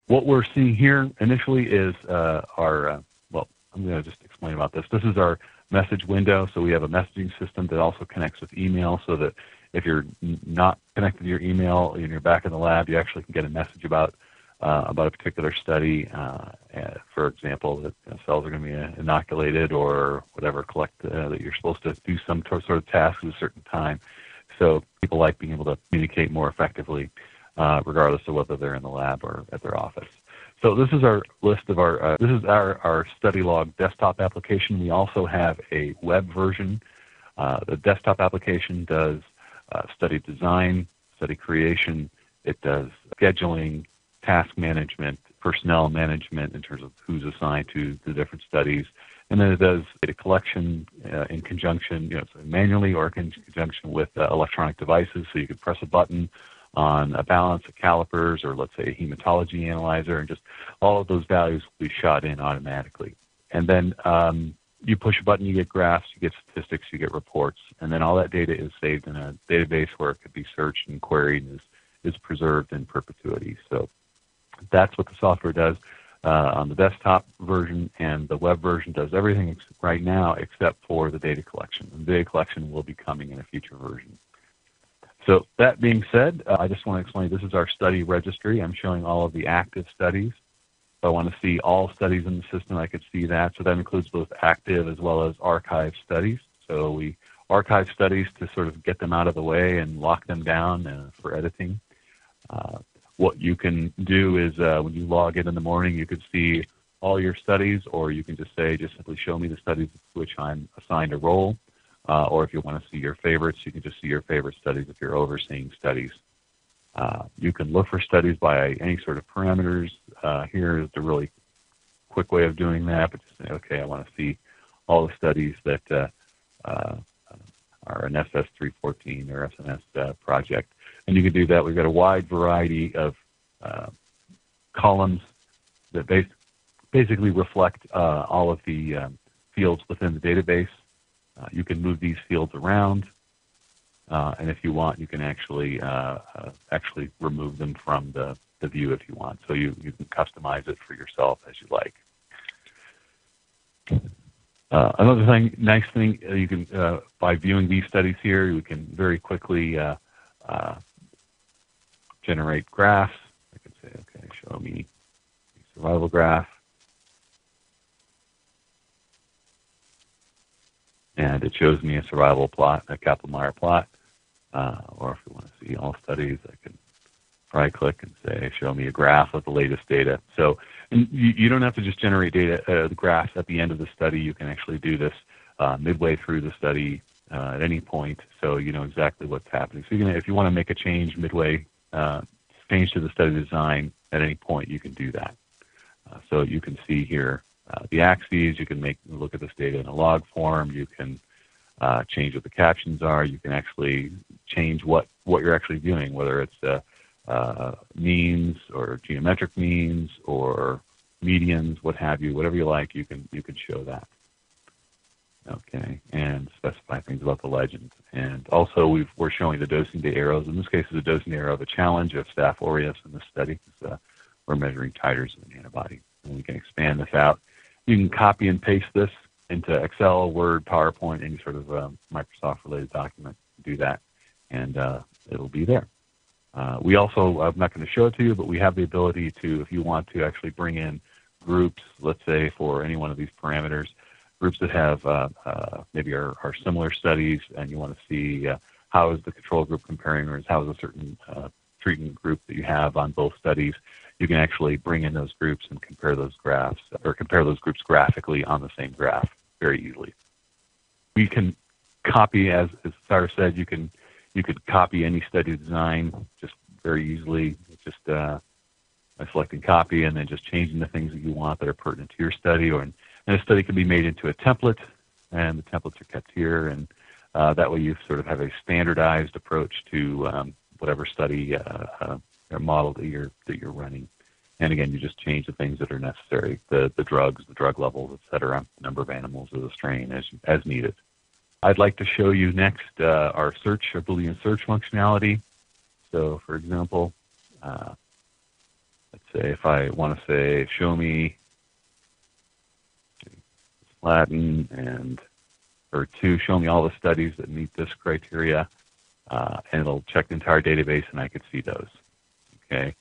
what we're seeing here initially is well, I'm going to just explain about this. This is our message window. So we have a messaging system that also connects with email, so that if you're not connected to your email and you're back in the lab, you actually can get a message about a particular study. For example, that cells are going to be inoculated or whatever, that you're supposed to do some sort of task at a certain time. So people like being able to communicate more effectively, regardless of whether they're in the lab or at their office. So this is our list of our study log desktop application. We also have a web version. The desktop application does study design, study creation. It does scheduling, task management, personnel management in terms of who's assigned to the different studies. And then it does data collection in conjunction, so manually or in conjunction with electronic devices. So you could press a button on a balance of calipers or, let's say, a hematology analyzer, and just all of those values will be shot in automatically. And then you push a button, you get graphs, you get statistics, you get reports, and then all that data is saved in a database where it could be searched and queried and is preserved in perpetuity. So that's what the software does on the desktop version, and the web version does everything right now except for the data collection. And the data collection will be coming in a future version. So that being said, I just want to explain this is our study registry. I'm showing all of the active studies. If I want to see all studies in the system, I could see that. So that includes both active as well as archive studies. So we archive studies to sort of get them out of the way and lock them down for editing. What you can do is when you log in the morning, you could see all your studies, or you can just say, just simply show me the studies to which I'm assigned a role. Or if you want to see your favorites, you can just see your favorite studies if you're overseeing studies. You can look for studies by any sort of parameters. Here is the really quick way of doing that, but just say, okay, I want to see all the studies that are an SS314 or SNS project. And you can do that. We've got a wide variety of columns that basically reflect all of the fields within the database. You can move these fields around, and if you want, you can actually remove them from the view if you want. So you can customize it for yourself as you like. Another nice thing, you can by viewing these studies here, you can very quickly generate graphs. I can say, okay, show me a survival graph. And it shows me a survival plot, a Kaplan-Meier plot. Or if you want to see all studies, I can right-click and say, show me a graph of the latest data. So you don't have to just generate data, the graphs at the end of the study. You can actually do this midway through the study at any point, so you know exactly what's happening. So if you want to make a change midway, change to the study design at any point, you can do that. So you can see here the axes. You can look at this data in a log form. You can change what the captions are. You can actually change what you're actually viewing, whether it's means or geometric means or medians, what have you, whatever you like. You can show that. Okay, and specify things about the legend. And also we're showing the dosing day arrows. In this case, it's a dosing arrow of a challenge of Staph aureus in this study. We're measuring titers of an antibody. And we can expand this out. You can copy and paste this into Excel, Word, PowerPoint, any sort of Microsoft-related document. Do that, and it'll be there. We also, I'm not going to show it to you, but we have the ability to, if you want to actually bring in groups, let's say for any one of these parameters, groups that have maybe are similar studies, and you want to see how is the control group comparing, or how is a certain treatment group that you have on both studies. You can actually bring in those groups and compare those graphs, or compare those groups graphically on the same graph very easily. We can copy, as Sarah said, you could copy any study design just very easily, just by selecting copy and then just changing the things that you want that are pertinent to your study. And a study can be made into a template, and the templates are kept here, and that way you sort of have a standardized approach to whatever study or model that you're running. And again, you just change the things that are necessary, the drugs, the drug levels, et cetera, number of animals or the strain as needed. I'd like to show you next our Boolean search functionality. So for example, let's say if I want to say, show me Latin and, or two, show me all the studies that meet this criteria, and it'll check the entire database and I could see those. Okay.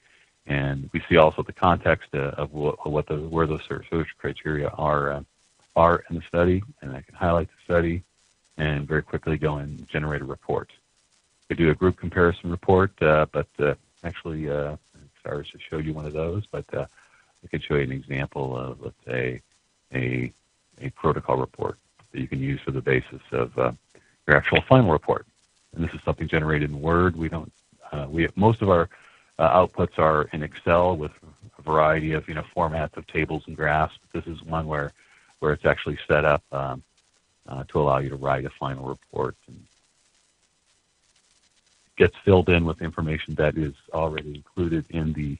And we see also the context of where those search criteria are in the study, and I can highlight the study and very quickly go and generate a report. We do a group comparison report, but actually, sorry to show you one of those, but I could show you an example of, let's say, a protocol report that you can use for the basis of your actual final report. And this is something generated in Word. Most of our outputs are in Excel with a variety of formats of tables and graphs. But this is one where it's actually set up to allow you to write a final report, and it gets filled in with information that is already included in the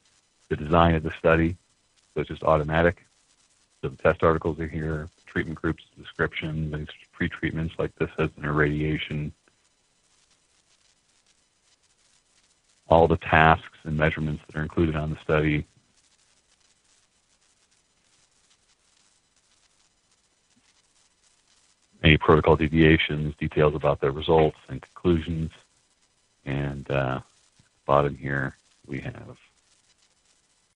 design of the study. So it's just automatic. So the test articles are here, treatment groups, description, pre-treatments like this as an irradiation, all the tasks and measurements that are included on the study. Any protocol deviations, details about the results and conclusions. And at the bottom here, we have